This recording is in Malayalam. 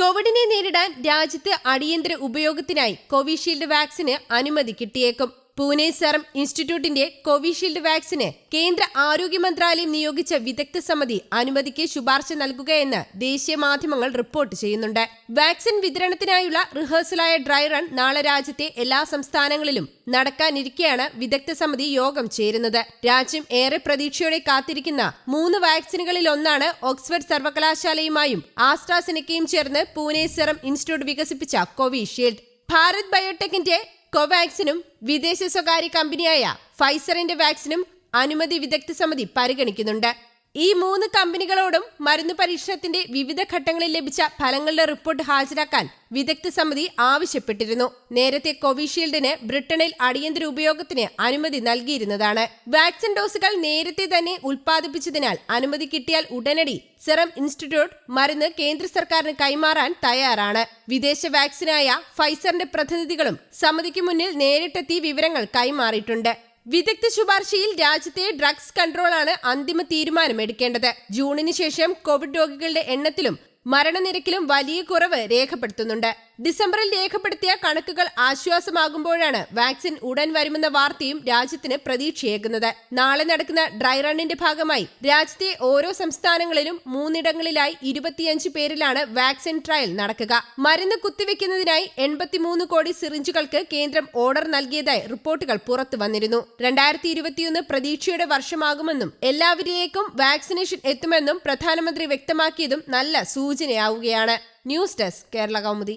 കോവിഡിനെ നേരിടാൻ രാജ്യത്ത് അടിയന്തര ഉപയോഗത്തിനായി കോവിഷീൽഡ് വാക്സിന് അനുമതി കിട്ടിയേക്കും. പൂനെ സെറം ഇൻസ്റ്റിറ്റ്യൂട്ടിന്റെ കോവിഷീൽഡ് വാക്സിന് കേന്ദ്ര ആരോഗ്യ മന്ത്രാലയം നിയോഗിച്ച വിദഗ്ധ സമിതി അനുമതിക്ക് ശുപാർശ നൽകുകയെന്ന് ദേശീയ മാധ്യമങ്ങൾ റിപ്പോർട്ട് ചെയ്യുന്നുണ്ട്. വാക്സിൻ വിതരണത്തിനായുള്ള റിഹേഴ്സലായ ഡ്രൈ റൺ നാളെ രാജ്യത്തെ എല്ലാ സംസ്ഥാനങ്ങളിലും നടക്കാനിരിക്കെയാണ് വിദഗ്ധ സമിതി യോഗം ചേരുന്നത്. രാജ്യം ഏറെ പ്രതീക്ഷയോടെ കാത്തിരിക്കുന്ന 3 വാക്സിനുകളിൽ ഒന്നാണ് ഓക്സ്ഫോർഡ് സർവകലാശാലയുമായും ആസ്ട്രാസെനക്കയും ചേർന്ന് പൂനെ സെറം ഇൻസ്റ്റിറ്റ്യൂട്ട് വികസിപ്പിച്ച കോവിഷീൽഡ്. ഭാരത് ബയോടെക്കിന്റെ കോവാക്സിനും വിദേശ സ്വകാര്യ കമ്പനിയായ ഫൈസറിന്റെ വാക്സിനും അനുമതി വിദഗ്ധ സമിതി പരിഗണിക്കുന്നുണ്ട്. ഈ 3 കമ്പനികളോടും മരുന്ന് പരീക്ഷണത്തിന്റെ വിവിധ ഘട്ടങ്ങളിൽ ലഭിച്ച ഫലങ്ങളുടെ റിപ്പോർട്ട് ഹാജരാക്കാൻ വിദഗ്ധ സമിതി ആവശ്യപ്പെട്ടിരുന്നു. നേരത്തെ കോവിഷീൽഡിന് ബ്രിട്ടനിൽ അടിയന്തര ഉപയോഗത്തിന് അനുമതി നൽകിയിരുന്നതാണ്. വാക്സിൻ ഡോസുകൾ നേരത്തെ തന്നെ ഉൽപ്പാദിപ്പിച്ചതിനാൽ അനുമതി കിട്ടിയാൽ ഉടനടി സെറം ഇൻസ്റ്റിറ്റ്യൂട്ട് മരുന്ന് കേന്ദ്ര സർക്കാരിന് കൈമാറാൻ തയ്യാറാണ്. വിദേശ വാക്സിനായ ഫൈസറിന്റെ പ്രതിനിധികളും സമിതിക്ക് മുന്നിൽ നേരിട്ടെത്തി വിവരങ്ങൾ കൈമാറിയിട്ടുണ്ട്. വിദഗ്ധ ശുപാർശയിൽ രാജ്യത്തെ ഡ്രഗ്സ് കൺട്രോളാണ് അന്തിമ തീരുമാനമെടുക്കേണ്ടത്. ജൂണിന് ശേഷം കോവിഡ് രോഗികളുടെ എണ്ണത്തിലും മരണനിരക്കിലും വലിയ കുറവ് രേഖപ്പെടുത്തുന്നുണ്ട്. ഡിസംബറിൽ രേഖപ്പെടുത്തിയ കണക്കുകൾ ആശ്വാസമാകുമ്പോഴാണ് വാക്സിൻ ഉടൻ വരുമെന്ന വാർത്തയും രാജ്യത്തിന് പ്രതീക്ഷയേകുന്നത്. നാളെ നടക്കുന്ന ഡ്രൈ റണ്ണിന്റെ ഭാഗമായി രാജ്യത്തെ ഓരോ സംസ്ഥാനങ്ങളിലും 3 ഇടങ്ങളിലായി 25 പേരിലാണ് വാക്സിൻ ട്രയൽ നടക്കുക. മരുന്ന് കുത്തിവെക്കുന്നതിനായി 83 കോടി സിറിഞ്ചുകൾക്ക് കേന്ദ്രം ഓർഡർ നൽകിയതായി റിപ്പോർട്ടുകൾ പുറത്തു വന്നിരുന്നു. 2021 പ്രതീക്ഷയുടെ വർഷമാകുമെന്നും എല്ലാവരിലേക്കും വാക്സിനേഷൻ എത്തുമെന്നും പ്രധാനമന്ത്രി വ്യക്തമാക്കിയതും നല്ല സൂചനയാവുകയാണ്. News desk Kerala Kaumudi.